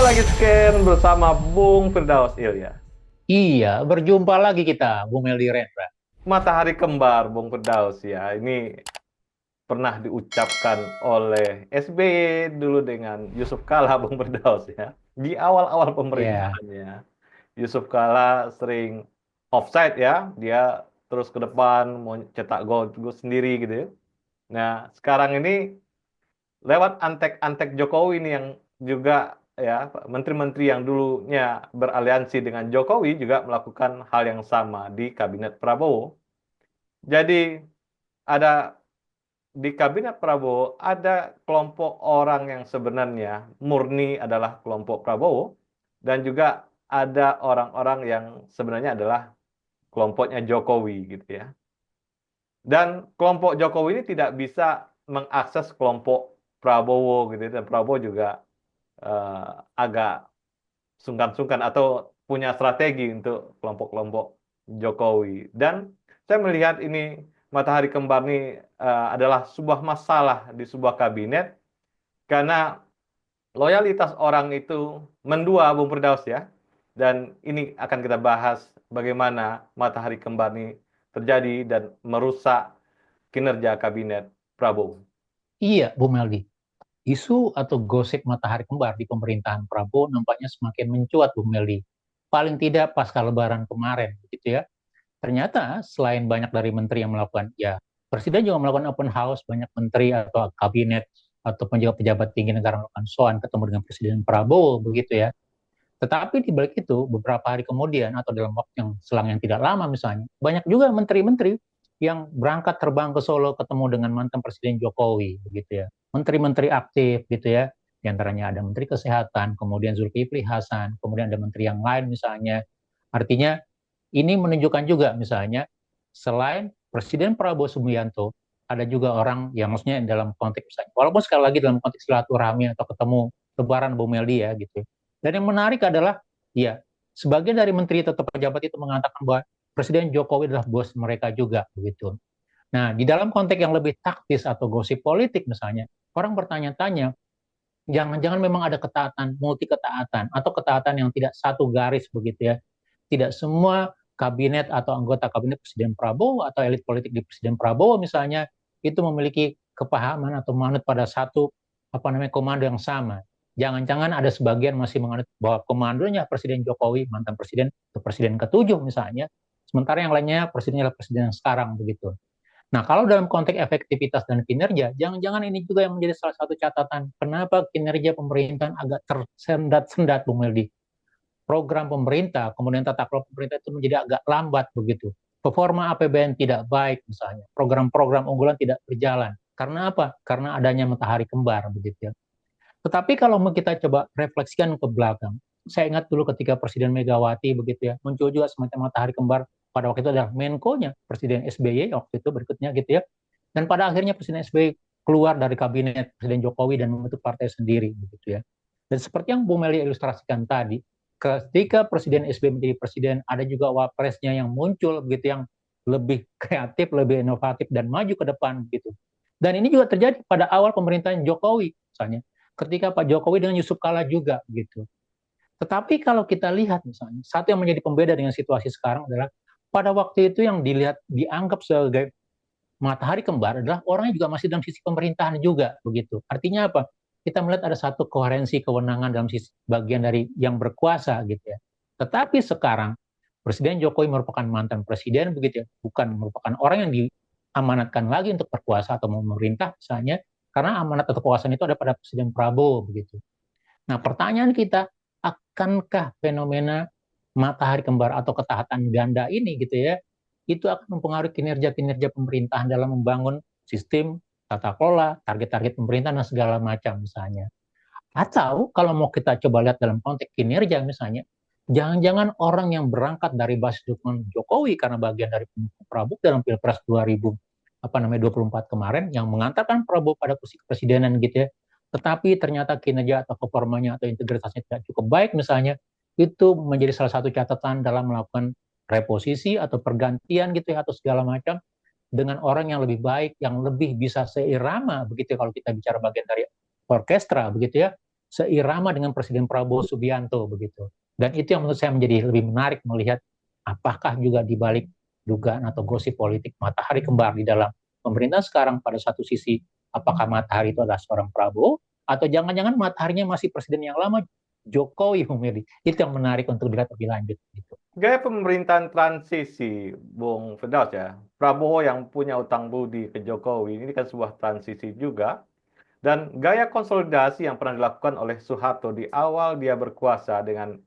lagi scan bersama Bung Firdaus Ilya. Iya, berjumpa lagi kita, Bung Meldi Rendra. Matahari kembar Bung Firdaus ya. Ini pernah diucapkan oleh SBY dulu dengan Yusuf Kala Bung Firdaus ya. Di awal-awal Iya, pemerintahannya, Yusuf Kala sering offside ya. Dia terus ke depan mau cetak gol sendiri gitu ya. Nah, sekarang ini lewat antek-antek Jokowi ini yang juga ya menteri-menteri yang dulunya beraliansi dengan Jokowi juga melakukan hal yang sama di kabinet Prabowo. Jadi ada di kabinet Prabowo ada kelompok orang yang sebenarnya murni adalah kelompok Prabowo dan juga ada orang-orang yang sebenarnya adalah kelompoknya Jokowi gitu ya. Dan kelompok Jokowi ini tidak bisa mengakses kelompok Prabowo gitu ya. Dan Prabowo juga eh, agak sungkan-sungkan atau punya strategi untuk kelompok-kelompok Jokowi. Dan saya melihat ini matahari kembar ini adalah sebuah masalah di sebuah kabinet karena loyalitas orang itu mendua, Bung Firdaus ya. Dan ini akan kita bahas bagaimana matahari kembar ini terjadi dan merusak kinerja kabinet Prabowo. iya, Bung Meldi. Isu atau gosip matahari kembar di pemerintahan Prabowo nampaknya semakin mencuat, Bung Meldi. Paling tidak pasca Lebaran kemarin, gitu ya. Ternyata selain banyak dari menteri yang melakukan, ya, Presiden juga melakukan open house, banyak menteri atau kabinet atau pejabat-pejabat tinggi negara melakukan soan ketemu dengan Presiden Prabowo, begitu ya. Tetapi di balik itu, beberapa hari kemudian atau dalam waktu yang selang yang tidak lama misalnya, banyak juga menteri-menteri yang berangkat terbang ke Solo ketemu dengan mantan Presiden Jokowi, begitu ya. Menteri-menteri aktif, gitu ya. Di antaranya ada Menteri Kesehatan, kemudian Zulkifli Hasan, kemudian ada menteri yang lain misalnya. Artinya ini menunjukkan juga misalnya selain Presiden Prabowo Subianto, ada juga orang yang maksudnya dalam konteks misalnya, walaupun sekali lagi dalam konteks silaturahmi atau ketemu Lebaran Bu Meldi ya gitu. Dan yang menarik adalah, ya, sebagian dari menteri atau pejabat itu mengatakan bahwa Presiden Jokowi adalah bos mereka juga, begitu. Nah, di dalam konteks yang lebih taktis atau gosip politik misalnya, orang bertanya-tanya, jangan-jangan memang ada ketaatan, multi ketaatan, atau ketaatan yang tidak satu garis begitu ya. Tidak semua kabinet atau anggota kabinet Presiden Prabowo atau elit politik di Presiden Prabowo misalnya itu memiliki kepahaman atau manut pada satu komando yang sama. Jangan-jangan ada sebagian masih menganut bahwa komandonya Presiden Jokowi, mantan presiden, atau presiden ketujuh misalnya, sementara yang lainnya presidennya adalah presiden yang sekarang begitu. Nah, kalau dalam konteks efektivitas dan kinerja, jangan-jangan ini juga yang menjadi salah satu catatan kenapa kinerja pemerintahan agak tersendat-sendat, Bung Meldi. Program pemerintah, kemudian tata kelola pemerintah itu menjadi agak lambat begitu. Performa APBN tidak baik misalnya, program-program unggulan tidak berjalan. Karena apa? Karena adanya matahari kembar begitu ya. Tetapi kalau kita coba refleksikan ke belakang, saya ingat dulu ketika Presiden Megawati begitu ya, muncul juga semacam matahari kembar pada waktu itu adalah Menko-nya Presiden SBY waktu itu berikutnya gitu ya. Dan pada akhirnya Presiden SBY keluar dari kabinet Presiden Jokowi dan membentuk partai sendiri begitu ya. Dan seperti yang Bu Meli ilustrasikan tadi, ketika Presiden SBY menjadi presiden, ada juga wapresnya yang muncul begitu yang lebih kreatif, lebih inovatif dan maju ke depan gitu. Dan ini juga terjadi pada awal pemerintahan Jokowi misalnya ketika Pak Jokowi dengan Yusuf Kala juga gitu. Tetapi kalau kita lihat misalnya, satu yang menjadi pembeda dengan situasi sekarang adalah pada waktu itu yang dilihat dianggap sebagai matahari kembar adalah orangnya juga masih dalam sisi pemerintahan juga begitu. Artinya apa? Kita melihat ada satu koherensi kewenangan dalam sisi bagian dari yang berkuasa gitu ya. Tetapi sekarang Presiden Jokowi merupakan mantan presiden begitu ya, bukan merupakan orang yang diamanatkan lagi untuk berkuasa atau memerintah misalnya, karena amanat atau kekuasaan itu ada pada Presiden Prabowo begitu. Nah, pertanyaan kita, akankah fenomena matahari kembar atau ketaatan ganda ini gitu ya, itu akan mempengaruhi kinerja-kinerja pemerintahan dalam membangun sistem tata kelola, target-target pemerintahan dan segala macam misalnya. Atau kalau mau kita coba lihat dalam konteks kinerja misalnya, jangan-jangan orang yang berangkat dari basis dukungan Jokowi karena bagian dari pendukung Prabowo dalam Pilpres 2024 kemarin yang mengantarkan Prabowo pada kursi kepresidenan gitu ya, tetapi ternyata kinerja atau performanya atau integritasnya tidak cukup baik misalnya, itu menjadi salah satu catatan dalam melakukan reposisi atau pergantian gitu ya atau segala macam dengan orang yang lebih baik, yang lebih bisa seirama begitu ya, kalau kita bicara bagian dari orkestra begitu ya. seirama dengan Presiden Prabowo Subianto begitu. Dan itu yang menurut saya menjadi lebih menarik melihat apakah juga di balik dugaan atau gosip politik matahari kembar di dalam pemerintah sekarang pada satu sisi apakah matahari itu adalah seorang Prabowo atau jangan-jangan mataharinya masih presiden yang lama Jokowi memilih. Itu yang menarik untuk dilihat lebih lanjut gitu. Gaya pemerintahan transisi, Bung Firdaus ya. Prabowo yang punya utang budi ke Jokowi, ini kan sebuah transisi juga. Dan gaya konsolidasi yang pernah dilakukan oleh Soeharto di awal dia berkuasa dengan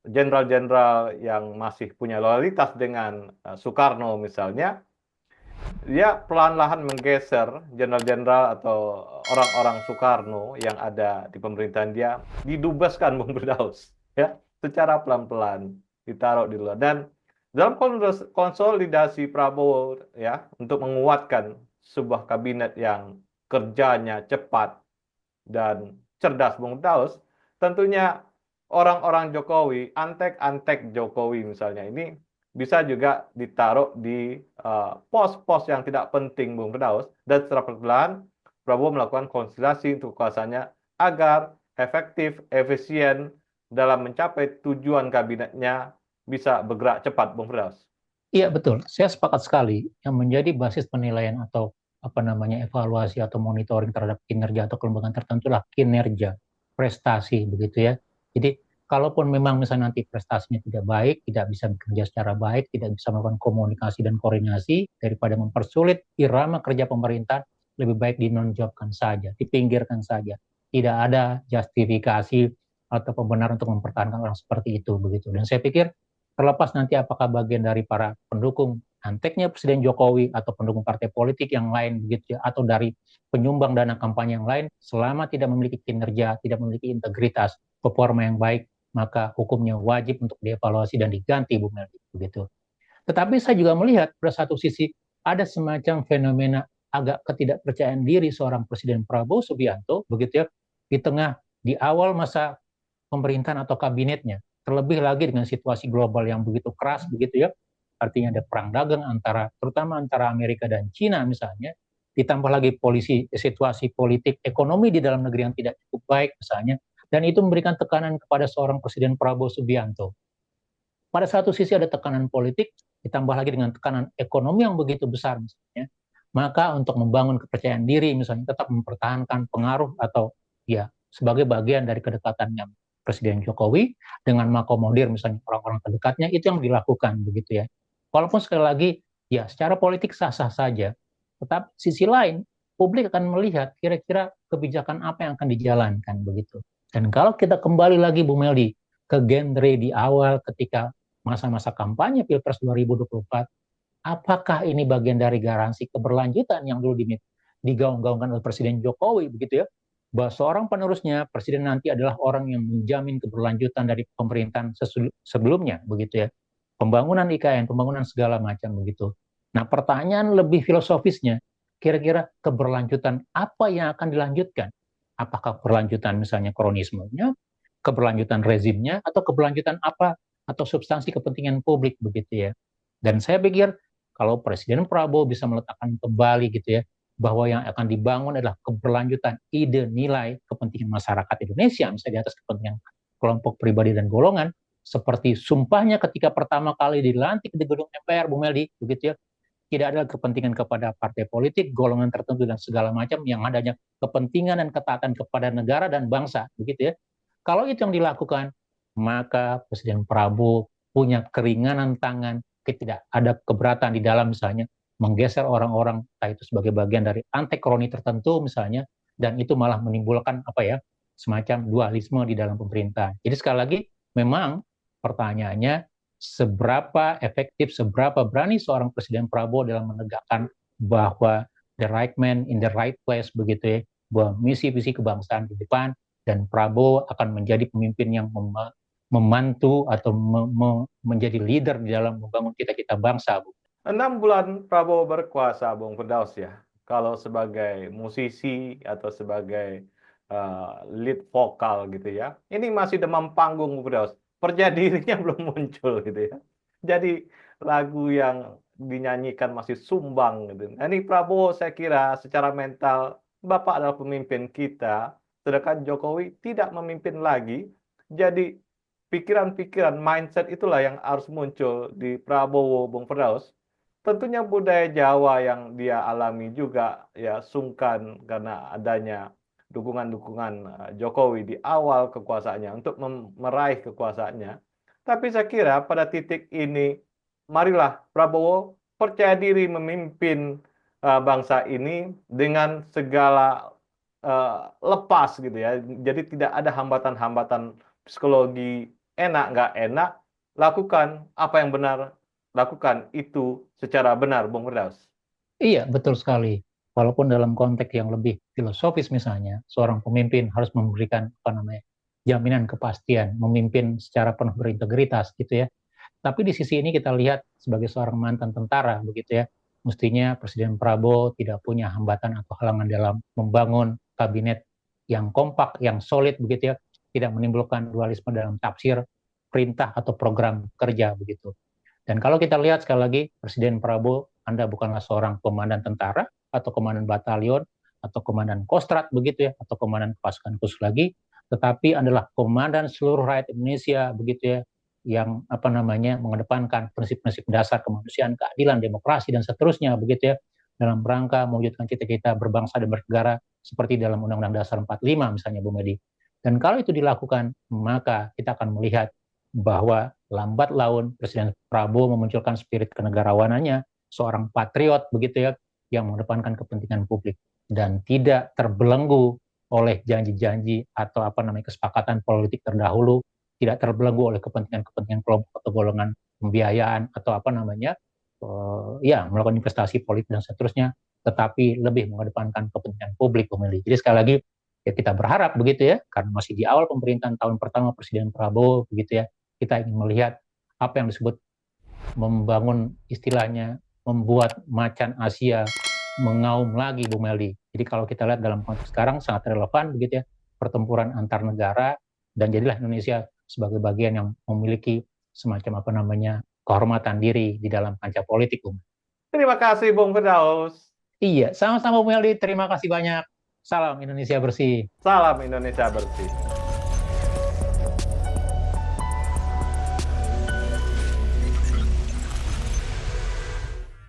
jenderal-jenderal yang masih punya loyalitas dengan Soekarno misalnya, dia perlahan-lahan menggeser jenderal-jenderal atau orang-orang Soekarno yang ada di pemerintahan dia, didubeskan Bung Firdaus, ya, secara pelan-pelan ditaruh di luar. Dan dalam konsolidasi Prabowo ya untuk menguatkan sebuah kabinet yang kerjanya cepat dan cerdas, Bung Firdaus, tentunya orang-orang Jokowi, antek-antek Jokowi misalnya ini bisa juga ditaruh di pos-pos yang tidak penting, Bung Firdaus, dan secara perlahan Prabowo melakukan konsolidasi untuk kekuasaannya agar efektif, efisien dalam mencapai tujuan kabinetnya bisa bergerak cepat, Bung Firdaus. Iya betul, saya sepakat sekali. Yang menjadi basis penilaian atau apa namanya evaluasi atau monitoring terhadap kinerja atau kelembagaan tertentu lah kinerja, prestasi begitu ya. Jadi kalaupun memang misalnya nanti prestasinya tidak baik, tidak bisa bekerja secara baik, tidak bisa melakukan komunikasi dan koordinasi, daripada mempersulit irama kerja pemerintah, lebih baik dinonjolkan saja, dipinggirkan saja. Tidak ada justifikasi atau pembenaran untuk mempertahankan orang seperti itu begitu. Dan saya pikir terlepas nanti apakah bagian dari para pendukung anteknya Presiden Jokowi atau pendukung partai politik yang lain begitu ya, atau dari penyumbang dana kampanye yang lain, selama tidak memiliki kinerja, tidak memiliki integritas, performa yang baik, maka hukumnya wajib untuk dievaluasi dan diganti, Bu Meldi, begitu. Tetapi saya juga melihat pada satu sisi ada semacam fenomena agak ketidakpercayaan diri seorang Presiden Prabowo Subianto begitu ya di awal masa pemerintahan atau kabinetnya. Terlebih lagi dengan situasi global yang begitu keras begitu ya. Artinya ada perang dagang terutama antara Amerika dan Cina misalnya, ditambah lagi situasi politik ekonomi di dalam negeri yang tidak cukup baik misalnya, dan itu memberikan tekanan kepada seorang Presiden Prabowo Subianto. Pada satu sisi ada tekanan politik, ditambah lagi dengan tekanan ekonomi yang begitu besar misalnya, maka untuk membangun kepercayaan diri misalnya tetap mempertahankan pengaruh atau ya sebagai bagian dari kedekatannya Presiden Jokowi dengan mengakomodir misalnya orang-orang terdekatnya itu yang dilakukan begitu ya. Walaupun sekali lagi ya secara politik sah-sah saja, tetapi sisi lain publik akan melihat kira-kira kebijakan apa yang akan dijalankan begitu. Dan kalau kita kembali lagi Bu Meldi ke genre di awal ketika masa-masa kampanye Pilpres 2024, apakah ini bagian dari garansi keberlanjutan yang dulu digaung-gaungkan oleh Presiden Jokowi begitu ya, bahwa seorang penerusnya presiden nanti adalah orang yang menjamin keberlanjutan dari pemerintahan sebelumnya begitu ya, pembangunan IKN, pembangunan segala macam begitu. Nah pertanyaan lebih filosofisnya, kira-kira keberlanjutan apa yang akan dilanjutkan? Apakah keberlanjutan misalnya kronismenya, keberlanjutan rezimnya, atau keberlanjutan apa atau substansi kepentingan publik begitu ya. Dan saya pikir kalau Presiden Prabowo bisa meletakkan kembali gitu ya, bahwa yang akan dibangun adalah keberlanjutan ide nilai kepentingan masyarakat Indonesia, misalnya di atas kepentingan kelompok pribadi dan golongan, seperti sumpahnya ketika pertama kali dilantik di gedung MPR, Bu Meldi, begitu ya, tidak ada kepentingan kepada partai politik, golongan tertentu dan segala macam, yang adanya kepentingan dan ketaatan kepada negara dan bangsa, begitu ya. Kalau itu yang dilakukan, maka Presiden Prabowo punya keringanan tangan, tidak ada keberatan di dalam misalnya menggeser orang-orang entah itu sebagai bagian dari antek kroni tertentu misalnya, dan itu malah menimbulkan apa ya semacam dualisme di dalam pemerintahan. Jadi sekali lagi memang pertanyaannya seberapa efektif, seberapa berani seorang Presiden Prabowo dalam menegakkan bahwa the right man in the right place begitu ya, bahwa misi-misi kebangsaan di depan, dan Prabowo akan menjadi pemimpin yang memantu atau menjadi leader di dalam membangun cita-cita bangsa, Bu. 6 bulan Prabowo berkuasa, Bung Firdaus ya. Kalau sebagai musisi atau sebagai lead vokal gitu ya, ini masih demam panggung, Bung Firdaus. Percaya dirinya belum muncul gitu ya. Jadi lagu yang dinyanyikan masih sumbang gitu. Nah, ini Prabowo saya kira secara mental Bapak adalah pemimpin kita, sedangkan Jokowi tidak memimpin lagi. Jadi pikiran-pikiran, mindset itulah yang harus muncul di Prabowo, Bung Firdaus. Tentunya budaya Jawa yang dia alami juga ya sungkan karena adanya dukungan-dukungan Jokowi di awal kekuasaannya untuk meraih kekuasaannya. Tapi saya kira pada titik ini, marilah Prabowo percaya diri memimpin bangsa ini dengan segala lepas gitu ya. Jadi tidak ada hambatan-hambatan psikologi enak nggak enak, lakukan apa yang benar, lakukan itu secara benar, Bung Firdaus. Iya, betul sekali. Walaupun dalam konteks yang lebih filosofis misalnya, seorang pemimpin harus memberikan apa namanya jaminan kepastian, memimpin secara penuh berintegritas gitu ya. Tapi di sisi ini kita lihat sebagai seorang mantan tentara begitu ya, mestinya Presiden Prabowo tidak punya hambatan atau halangan dalam membangun kabinet yang kompak, yang solid begitu ya, tidak menimbulkan dualisme dalam tafsir perintah atau program kerja begitu. Dan kalau kita lihat sekali lagi, Presiden Prabowo, Anda bukanlah seorang komandan tentara atau komandan batalion atau komandan kostrat begitu ya, atau komandan pasukan khusus lagi, tetapi adalah komandan seluruh rakyat Indonesia begitu ya, yang apa namanya mengedepankan prinsip-prinsip dasar kemanusiaan, keadilan, demokrasi dan seterusnya begitu ya, dalam rangka mewujudkan cita-cita berbangsa dan bernegara seperti dalam Undang-Undang Dasar 45 misalnya Bu Medi. Dan kalau itu dilakukan, maka kita akan melihat bahwa lambat laun Presiden Prabowo memunculkan spirit kenegarawanannya, seorang patriot begitu ya, yang mengedepankan kepentingan publik dan tidak terbelenggu oleh janji-janji atau apa namanya kesepakatan politik terdahulu, tidak terbelenggu oleh kepentingan-kepentingan kelompok atau golongan pembiayaan atau apa namanya ya melakukan investasi politik dan seterusnya, tetapi lebih mengedepankan kepentingan publik pemilih. Jadi sekali lagi ya kita berharap begitu ya, karena masih di awal pemerintahan tahun pertama Presiden Prabowo begitu ya, kita ingin melihat apa yang disebut membangun istilahnya membuat macan Asia mengaum lagi Bu Meldi. Jadi kalau kita lihat dalam konteks sekarang sangat relevan begitu ya, pertempuran antar negara, dan jadilah Indonesia sebagai bagian yang memiliki semacam apa namanya kehormatan diri di dalam kancah politik Bu. Terima kasih, Bung Firdaus. Iya, sama-sama Bu Meldi, terima kasih banyak. Salam Indonesia bersih. Salam Indonesia bersih.